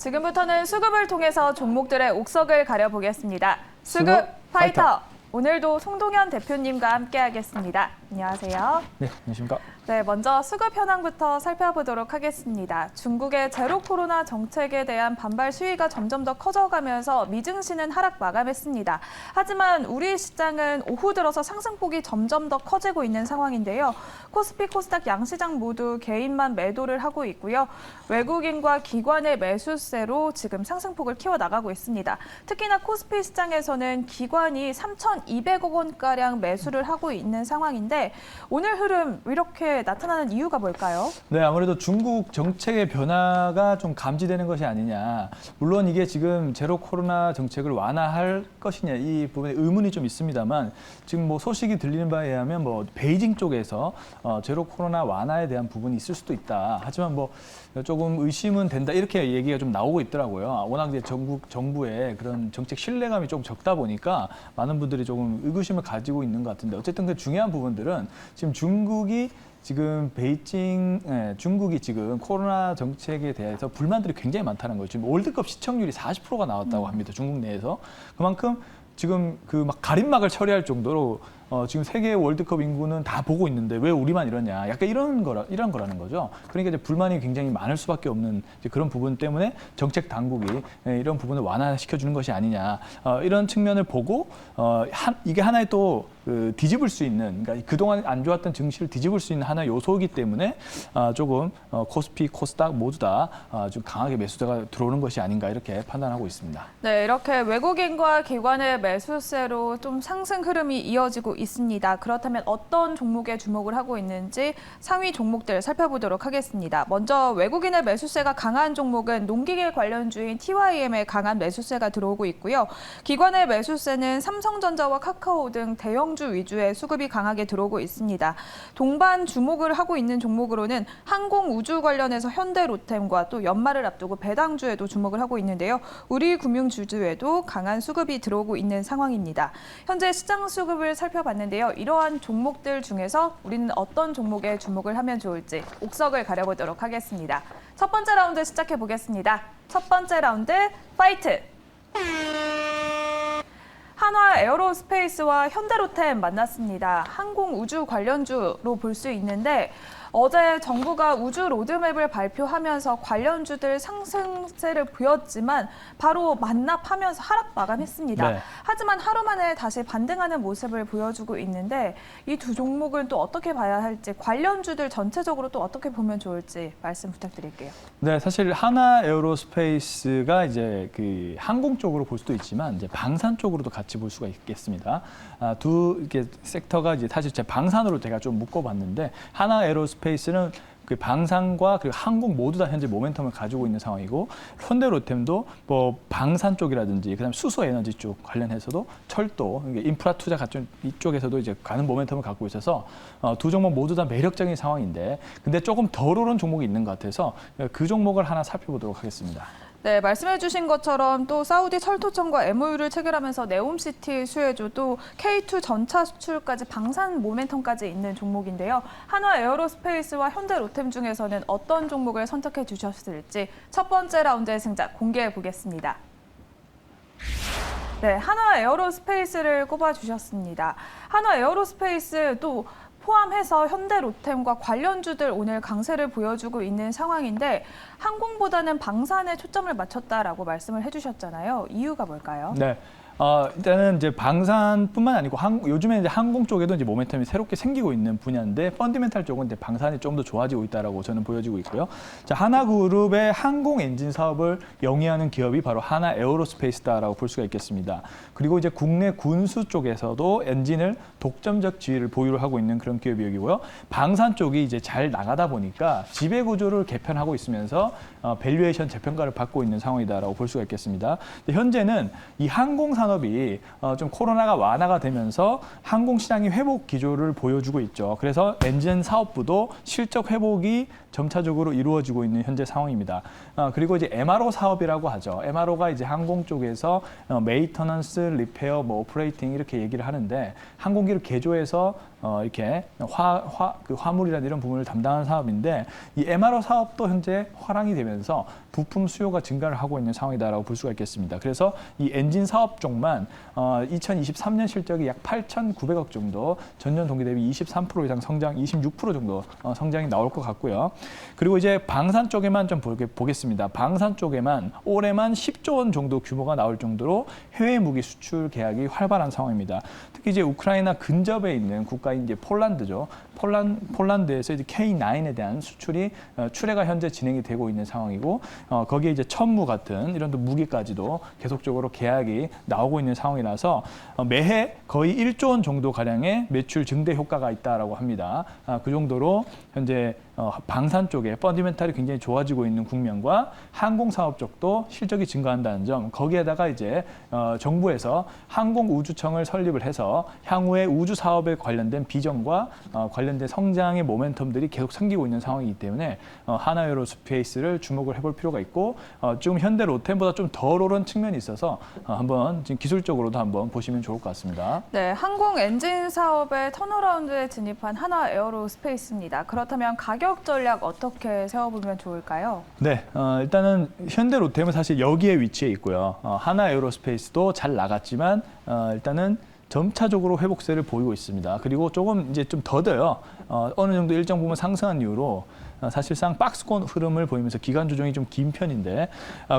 지금부터는 수급을 통해서 종목들의 옥석을 가려보겠습니다. 수급 수급 파이터! 파이터! 오늘도 송동현 대표님과 함께하겠습니다. 안녕하세요. 네, 안녕하십니까. 네, 먼저 수급 현황부터 살펴보도록 하겠습니다. 중국의 제로 코로나 정책에 대한 반발 시위가 점점 더 커져가면서 미증시는 하락 마감했습니다. 하지만 우리 시장은 오후 들어서 상승폭이 점점 더 커지고 있는 상황인데요. 코스피, 코스닥 양시장 모두 개인만 매도를 하고 있고요. 외국인과 기관의 매수세로 지금 상승폭을 키워나가고 있습니다. 특히나 코스피 시장에서는 기관이 3,200억 원가량 매수를 하고 있는 상황인데 오늘 흐름 이렇게 나타나는 이유가 뭘까요? 네, 아무래도 중국 정책의 변화가 좀 감지되는 것이 아니냐. 물론 이게 지금 제로 코로나 정책을 완화할 것이냐 이 부분에 의문이 좀 있습니다만 지금 뭐 소식이 들리는 바에 의하면 뭐 베이징 쪽에서 제로 코로나 완화에 대한 부분이 있을 수도 있다. 하지만 뭐 조금 의심은 된다 이렇게 얘기가 좀 나오고 있더라고요. 워낙 이제 전국 정부의 그런 정책 신뢰감이 좀 적다 보니까 많은 분들이 조금 의구심을 가지고 있는 것 같은데 어쨌든 그 중요한 부분들은 지금 중국이 지금 코로나 정책에 대해서 불만들이 굉장히 많다는 거죠. 지금 월드컵 시청률이 40%가 나왔다고 합니다. 중국 내에서. 그만큼 지금 그 막 가림막을 처리할 정도로 지금 세계 월드컵 인구는 다 보고 있는데 왜 우리만 이러냐. 약간 이런 거라는 거죠. 그러니까 이제 불만이 굉장히 많을 수밖에 없는 이제 그런 부분 때문에 정책 당국이 이런 부분을 완화시켜주는 것이 아니냐. 이런 측면을 보고 이게 하나의 또 뒤집을 수 있는, 그러니까 그동안 안 좋았던 증시를 뒤집을 수 있는 하나의 요소이기 때문에 조금 코스피, 코스닥 모두 다 좀 강하게 매수세가 들어오는 것이 아닌가 이렇게 판단하고 있습니다. 네, 이렇게 외국인과 기관의 매수세로 좀 상승 흐름이 이어지고 있습니다. 그렇다면 어떤 종목에 주목을 하고 있는지 상위 종목들 살펴보도록 하겠습니다. 먼저 외국인의 매수세가 강한 종목은 농기계 관련주인 TYM의 강한 매수세가 들어오고 있고요. 기관의 매수세는 삼성전자와 카카오 등 대형주 위주의 수급이 강하게 들어오고 있습니다. 동반 주목을 하고 있는 종목으로는 항공우주 관련해서 현대로템과 또 연말을 앞두고 배당주에도 주목을 하고 있는데요. 우리금융주주에도 강한 수급이 들어오고 있는 상황입니다. 현재 시장 수급을 살펴봤는데요. 이러한 종목들 중에서 우리는 어떤 종목에 주목을 하면 좋을지 옥석을 가려보도록 하겠습니다. 첫 번째 라운드 시작해 보겠습니다. 첫 번째 라운드 파이트! 한화 에어로스페이스와 현대로템 만났습니다. 항공우주 관련주로 볼 수 있는데 어제 정부가 우주 로드맵을 발표하면서 관련주들 상승세를 보였지만 바로 만납하면서 하락 마감했습니다. 네. 하지만 하루 만에 다시 반등하는 모습을 보여주고 있는데 이 두 종목은 또 어떻게 봐야 할지 관련주들 전체적으로 또 어떻게 보면 좋을지 말씀 부탁드릴게요. 네, 사실 하나 에어로스페이스가 이제 그 항공 쪽으로 볼 수도 있지만 이제 방산 쪽으로도 같이 볼 수가 있겠습니다. 두 이렇게 섹터가 이제 사실 제 방산으로 제가 좀 묶어봤는데 하나 에어로스페이스는 그 방산과 그리고 항공 모두 다 현재 모멘텀을 가지고 있는 상황이고 현대로템도 뭐 방산 쪽이라든지 그다음에 수소 에너지 쪽 관련해서도 철도 인프라 투자 같은 이쪽에서도 이제 가는 모멘텀을 갖고 있어서 두 종목 모두 다 매력적인 상황인데 근데 조금 덜 오른 종목이 있는 것 같아서 그 종목을 하나 살펴보도록 하겠습니다. 네, 말씀해 주신 것처럼 또 사우디 철도청과 MOU를 체결하면서 네옴시티 수혜주 또 K2 전차 수출까지 방산 모멘텀까지 있는 종목인데요. 한화 에어로스페이스와 현대로템 중에서는 어떤 종목을 선택해 주셨을지 첫 번째 라운드의 승자 공개해 보겠습니다. 네, 한화 에어로스페이스를 꼽아주셨습니다. 한화 에어로스페이스 또 포함해서 현대로템과 관련주들 오늘 강세를 보여주고 있는 상황인데 항공보다는 방산에 초점을 맞췄다라고 말씀을 해주셨잖아요. 이유가 뭘까요? 네. 일단은 이제 방산뿐만 아니고 요즘에 이제 항공 쪽에도 이제 모멘텀이 새롭게 생기고 있는 분야인데 펀디멘탈 쪽은 이제 방산이 좀 더 좋아지고 있다라고 저는 보여지고 있고요. 자, 하나그룹의 항공 엔진 사업을 영위하는 기업이 바로 하나 에어로스페이스다라고 볼 수가 있겠습니다. 그리고 이제 국내 군수 쪽에서도 엔진을 독점적 지위를 보유를 하고 있는 그런 기업이고요. 방산 쪽이 이제 잘 나가다 보니까 지배 구조를 개편하고 있으면서 밸류에이션 재평가를 받고 있는 상황이다라고 볼 수가 있겠습니다. 현재는 이 항공 산업이 좀 코로나가 완화가 되면서 항공 시장이 회복 기조를 보여주고 있죠. 그래서 엔진 사업부도 실적 회복이 점차적으로 이루어지고 있는 현재 상황입니다. 그리고 이제 MRO 사업이라고 하죠. MRO가 이제 항공 쪽에서 메이터넌스, 리페어, 뭐 오퍼레이팅 이렇게 얘기를 하는데 항공기를 개조해서 이렇게 화물이라든지 이런 부분을 담당하는 사업인데 이 MRO 사업도 현재 화랑이 되면서 줄어들면서 부품 수요가 증가를 하고 있는 상황이다라고 볼 수가 있겠습니다. 그래서 이 엔진 사업 쪽만 2023년 실적이 약 8,900억 정도, 전년 동기 대비 23% 이상 성장, 26% 정도 성장이 나올 것 같고요. 그리고 이제 방산 쪽에만 좀 보겠습니다. 방산 쪽에만 올해만 10조 원 정도 규모가 나올 정도로 해외 무기 수출 계약이 활발한 상황입니다. 특히 이제 우크라이나 근접에 있는 국가인 이제 폴란드죠. 폴란드에서 이제 K9에 대한 수출이 출하가 현재 진행이 되고 있는 상황이고, 거기에 이제 천무 같은 이런 무기까지도 계속적으로 계약이 나오고 있는 상황이라서 매해 거의 1조 원 정도 가량의 매출 증대 효과가 있다라고 합니다. 그 정도로 현재 방산 쪽에 펀디멘탈이 굉장히 좋아지고 있는 국면과 항공 사업 쪽도 실적이 증가한다는 점, 거기에다가 이제 정부에서 항공우주청을 설립을 해서 향후에 우주 사업에 관련된 비전과 관련된 성장의 모멘텀들이 계속 생기고 있는 상황이기 때문에 하나에어로스페이스를 주목을 해볼 필요가 있고, 지금 현대 로템보다 좀 덜 오른 측면이 있어서 한번 지금 기술적으로도 한번 보시면 좋을 것 같습니다. 네, 항공 엔진 사업의 턴어라운드에 진입한 하나에어로스페이스입니다. 그렇다면 가격 전략 어떻게 세워보면 좋을까요? 네, 일단은 현대 로템은 사실 여기에 위치해 있고요. 하나에어로스페이스도 잘 나갔지만 일단은 점차적으로 회복세를 보이고 있습니다. 그리고 조금 이제 좀 더뎌요. 어느 정도 일정 부분 상승한 이후로 사실상 박스권 흐름을 보이면서 기간 조정이 좀 긴 편인데,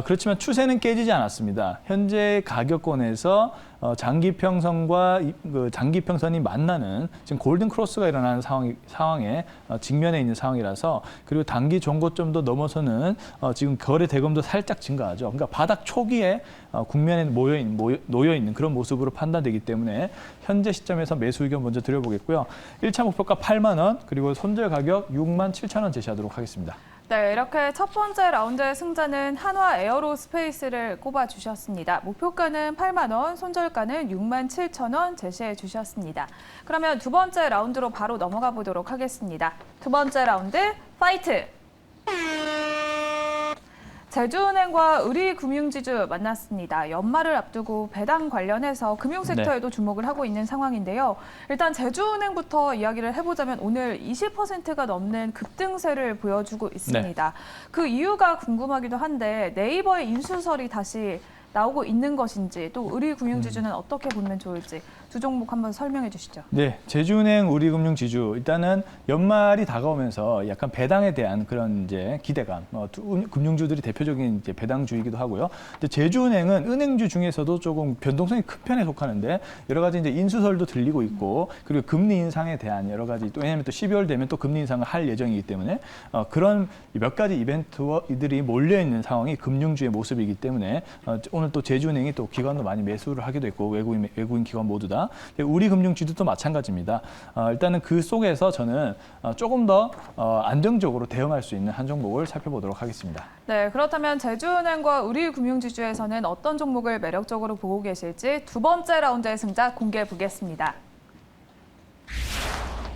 그렇지만 추세는 깨지지 않았습니다. 현재 가격권에서 장기평선과 그 장기평선이 만나는 지금 골든 크로스가 일어나는 상황에 직면해 있는 상황이라서, 그리고 단기 종고점도 넘어서는 지금 거래 대금도 살짝 증가하죠. 그러니까 바닥 초기에 국면에 놓여 있는 그런 모습으로 판단되기 때문에 현재 시점에서 매수 의견 먼저 드려보겠고요. 1차 목표가 8만 원, 그리고 손절 가격 6만 7천 원 제시하도록 하겠습니다. 네, 이렇게 첫 번째 라운드의 승자는 한화에어로스페이스를 꼽아주셨습니다. 목표가는 8만 원, 손절가는 6만 7천 원 제시해 주셨습니다. 그러면 두 번째 라운드로 바로 넘어가 보도록 하겠습니다. 두 번째 라운드, 파이트! 제주은행과 의리금융지주 만났습니다. 연말을 앞두고 배당 관련해서 금융섹터에도 주목을 하고 있는 상황인데요. 일단 제주은행부터 이야기를 해보자면 오늘 20%가 넘는 급등세를 보여주고 있습니다. 그 이유가 궁금하기도 한데 네이버의 인수설이 다시 나오고 있는 것인지, 또 의리금융지주는 어떻게 보면 좋을지 두 종목 한번 설명해 주시죠. 네, 제주은행, 우리금융지주, 일단은 연말이 다가오면서 약간 배당에 대한 그런 이제 기대감, 금융주들이 대표적인 이제 배당주이기도 하고요. 근데 제주은행은 은행주 중에서도 조금 변동성이 큰 편에 속하는데 여러 가지 이제 인수설도 들리고 있고, 그리고 금리 인상에 대한 여러 가지, 또 왜냐하면 또 12월 되면 또 금리 인상을 할 예정이기 때문에 그런 몇 가지 이벤트들이 몰려 있는 상황이 금융주의 모습이기 때문에 오늘 또 제주은행이 또 기관도 많이 매수를 하기도 했고, 외국인 기관 모두 다. 우리금융지주도 마찬가지입니다. 일단은 그 속에서 저는 조금 더 안정적으로 대응할 수 있는 한 종목을 살펴보도록 하겠습니다. 네, 그렇다면 제주은행과 의리금융지주에서는 어떤 종목을 매력적으로 보고 계실지 두 번째 라운드의 승자 공개해 보겠습니다.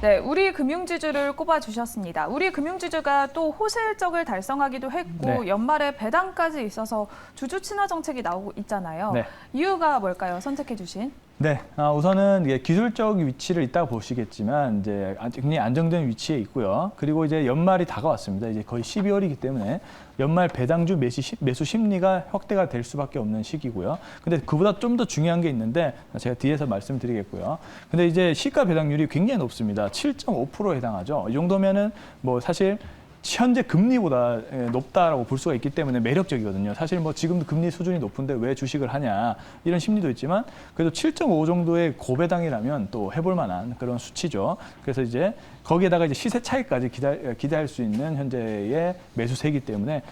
네, 우리금융지주를 꼽아주셨습니다. 우리금융지주가 또 호실적을 달성하기도 했고, 네. 연말에 배당까지 있어서 주주 친화 정책이 나오고 있잖아요. 네. 이유가 뭘까요? 선택해 주신. 네, 우선은 이게 기술적 위치를 이따가 보시겠지만 이제 굉장히 안정된 위치에 있고요. 그리고 이제 연말이 다가왔습니다. 이제 거의 12월이기 때문에 연말 배당주 매수 심리가 확대가 될 수밖에 없는 시기고요. 근데 그보다 좀 더 중요한 게 있는데 제가 뒤에서 말씀드리겠고요. 근데 이제 시가 배당률이 굉장히 높습니다. 7.5%에 해당하죠. 이 정도면은 뭐 사실 현재 금리보다 높다라고 볼 수가 있기 때문에 매력적이거든요. 사실 뭐 지금도 금리 수준이 높은데 왜 주식을 하냐 이런 심리도 있지만, 그래도 7.5 정도의 고배당이라면 또 해볼 만한 그런 수치죠. 그래서 이제 거기에다가 이제 시세 차익까지 기대할 수 있는 현재의 매수세이기 때문에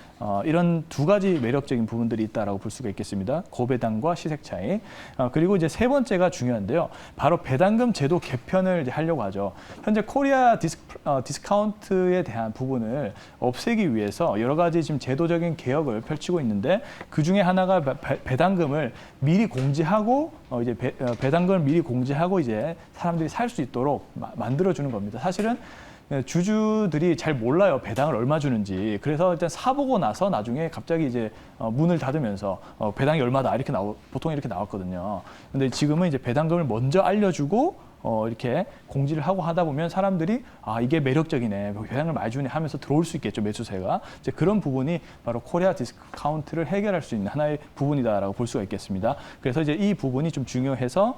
이런 두 가지 매력적인 부분들이 있다라고 볼 수가 있겠습니다. 고배당과 시세 차익. 그리고 이제 세 번째가 중요한데요. 바로 배당금 제도 개편을 이제 하려고 하죠. 현재 코리아 디스카운트에 대한 부분을 없애기 위해서 여러 가지 지금 제도적인 개혁을 펼치고 있는데, 그 중에 하나가 배당금을 미리 공지하고 이제 배당금을 미리 공지하고 이제 사람들이 살 수 있도록 만들어주는 겁니다. 사실은 주주들이 잘 몰라요, 배당을 얼마 주는지. 그래서 일단 사보고 나서 나중에 갑자기 이제 문을 닫으면서 배당이 얼마다 이렇게 보통 이렇게 나왔거든요. 근데 지금은 이제 배당금을 먼저 알려주고 이렇게 공지를 하고 하다 보면 사람들이 이게 매력적이네, 영향을 많이 주네 하면서 들어올 수 있겠죠, 매수세가. 이제 그런 부분이 바로 코리아 디스카운트를 해결할 수 있는 하나의 부분이다라고 볼 수가 있겠습니다. 그래서 이제 이 부분이 좀 중요해서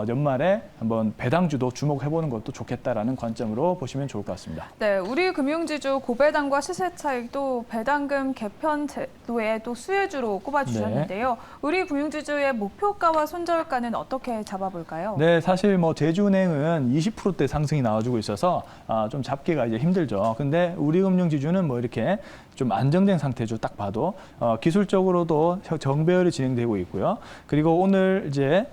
연말에 한번 배당주도 주목해보는 것도 좋겠다라는 관점으로 보시면 좋을 것 같습니다. 네, 우리 금융지주 고배당과 시세 차익도 배당금 개편 제도의 또 수혜주로 꼽아주셨는데요. 우리 금융지주의 목표가와 손절가는 어떻게 잡아볼까요? 네, 사실 뭐 제주은행은 20%대 상승이 나와주고 있어서 좀 잡기가 이제 힘들죠. 근데 우리금융지주는 뭐 이렇게 좀 안정된 상태죠. 딱 봐도 기술적으로도 정배열이 진행되고 있고요. 그리고 오늘 이제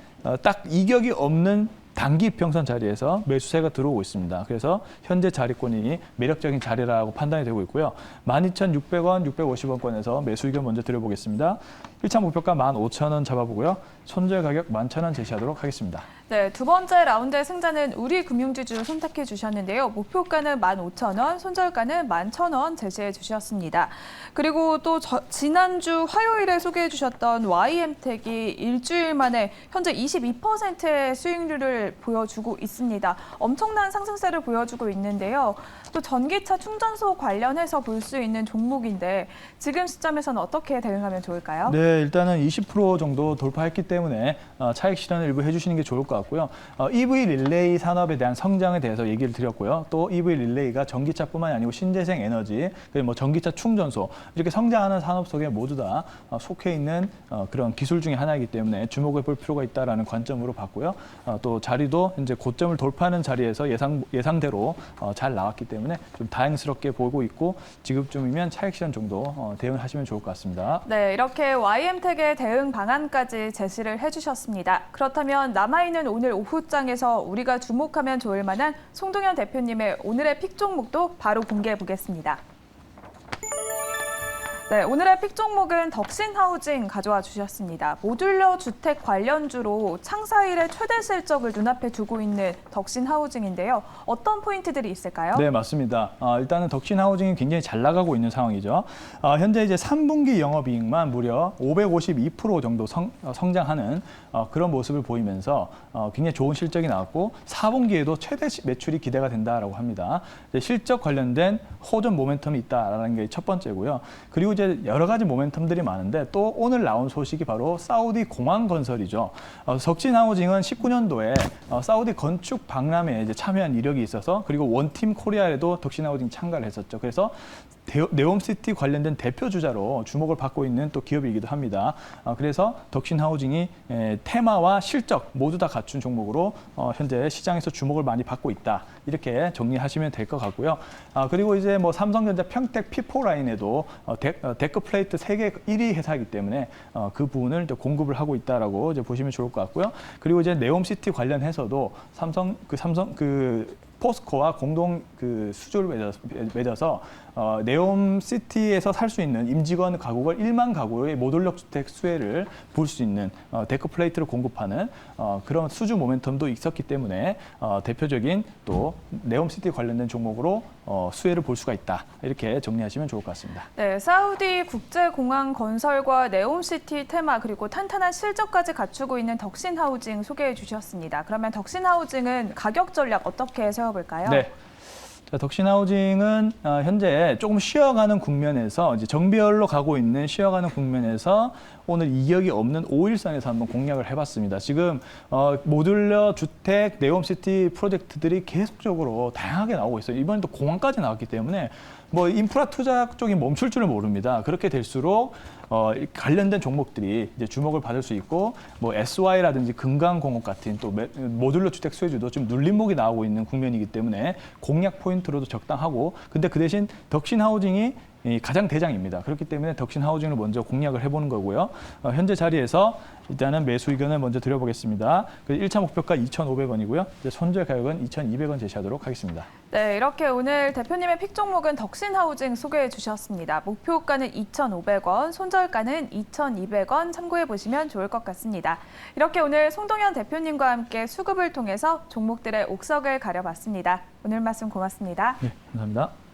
딱 이격이 없는 단기 평선 자리에서 매수세가 들어오고 있습니다. 그래서 현재 자리권이 매력적인 자리라고 판단이 되고 있고요. 12,600원, 650원권에서 매수 의견 먼저 드려보겠습니다. 1차 목표가 15,000원 잡아보고요. 손절 가격 11,000원 제시하도록 하겠습니다. 네, 두 번째 라운드의 승자는 우리 금융지주 선택해 주셨는데요. 목표가는 15,000원, 손절가는 11,000원 제시해 주셨습니다. 그리고 또 지난주 화요일에 소개해 주셨던 YM택이 일주일 만에 현재 22%의 수익률을 보여주고 있습니다. 엄청난 상승세를 보여주고 있는데요. 또 전기차 충전소 관련해서 볼 수 있는 종목인데 지금 시점에서는 어떻게 대응하면 좋을까요? 네, 일단은 20% 정도 돌파했기 때문에 차익 실현을 일부 해주시는 게 좋을 것 같고요. EV 릴레이 산업에 대한 성장에 대해서 얘기를 드렸고요. 또 EV 릴레이가 전기차뿐만이 아니고 신재생 에너지, 그리고 뭐 전기차 충전소 이렇게 성장하는 산업 속에 모두 다 속해 있는 그런 기술 중에 하나이기 때문에 주목해 볼 필요가 있다라는 관점으로 봤고요. 또 자리도 이제 고점을 돌파하는 자리에서 예상대로 잘 나왔기 때문에 좀 다행스럽게 보고 있고 지금쯤이면 차익 실현 정도 대응을 하시면 좋을 것 같습니다. 네, 이렇게 YM택의 대응 방안까지 제시를 해주셨습니다. 그렇다면 남아있는 오늘 오후장에서 우리가 주목하면 좋을 만한 송동현 대표님의 오늘의 픽 종목도 바로 공개해 보겠습니다. 네, 오늘의 픽 종목은 덕신하우징 가져와 주셨습니다. 모듈러 주택 관련주로 창사일의 최대 실적을 눈앞에 두고 있는 덕신하우징인데요. 어떤 포인트들이 있을까요? 네, 맞습니다. 일단은 덕신하우징이 굉장히 잘 나가고 있는 상황이죠. 현재 이제 3분기 영업이익만 무려 552% 정도 성장하는 그런 모습을 보이면서 굉장히 좋은 실적이 나왔고 4분기에도 최대 매출이 기대가 된다라고 합니다. 실적 관련된 호전 모멘텀이 있다라는 게 첫 번째고요. 그리고 이제 여러 가지 모멘텀들이 많은데 또 오늘 나온 소식이 바로 사우디 공항 건설이죠. 덕신하우징은 19년도에 사우디 건축 박람회에 이제 참여한 이력이 있어서 그리고 원팀 코리아에도 덕신하우징 참가를 했었죠. 그래서 네옴시티 관련된 대표 주자로 주목을 받고 있는 또 기업이기도 합니다. 그래서 덕신하우징이 테마와 실적 모두 다 갖춘 종목으로 현재 시장에서 주목을 많이 받고 있다. 이렇게 정리하시면 될 것 같고요. 그리고 이제 뭐 삼성전자 평택 P4 라인에도 데크 플레이트 세계 1위 회사이기 때문에 그 부분을 공급을 하고 있다라고 이제 보시면 좋을 것 같고요. 그리고 이제 네옴시티 관련해서도 삼성 포스코와 공동 수주를 맺어서 네옴시티에서 살 수 있는 임직원 가구를 1만 가구의 모듈러 주택 수혜를 볼 수 있는 데크 플레이트를 공급하는 그런 수주 모멘텀도 있었기 때문에 대표적인 또 네옴시티 관련된 종목으로 수혜를 볼 수가 있다. 이렇게 정리하시면 좋을 것 같습니다. 네, 사우디 국제공항 건설과 네옴시티 테마 그리고 탄탄한 실적까지 갖추고 있는 덕신하우징 소개해 주셨습니다. 그러면 덕신하우징은 가격 전략 어떻게 세워볼까요? 네. 자, 덕신하우징은 현재 조금 쉬어가는 국면에서 이제 정배열로 가고 있는 쉬어가는 국면에서 오늘 이격이 없는 5일선에서 한번 공략을 해봤습니다. 지금 모듈러 주택 네옴시티 프로젝트들이 계속적으로 다양하게 나오고 있어요. 이번에 또 공항까지 나왔기 때문에 뭐 인프라 투자 쪽이 멈출 줄은 모릅니다. 그렇게 될수록 관련된 종목들이 이제 주목을 받을 수 있고 뭐 SY라든지 금강공업 같은 또 모듈러 주택 수혜주도 좀 눌림목이 나오고 있는 국면이기 때문에 공략 포인트로도 적당하고 근데 그 대신 덕신하우징이 가장 대장입니다. 그렇기 때문에 덕신하우징을 먼저 공략을 해보는 거고요. 현재 자리에서 일단은 매수 의견을 먼저 드려보겠습니다. 1차 목표가 2,500원이고요. 손절 가격은 2,200원 제시하도록 하겠습니다. 네, 이렇게 오늘 대표님의 픽 종목은 덕신하우징 소개해 주셨습니다. 목표가는 2,500원, 손절가는 2,200원 참고해 보시면 좋을 것 같습니다. 이렇게 오늘 송동현 대표님과 함께 수급을 통해서 종목들의 옥석을 가려봤습니다. 오늘 말씀 고맙습니다. 네, 감사합니다.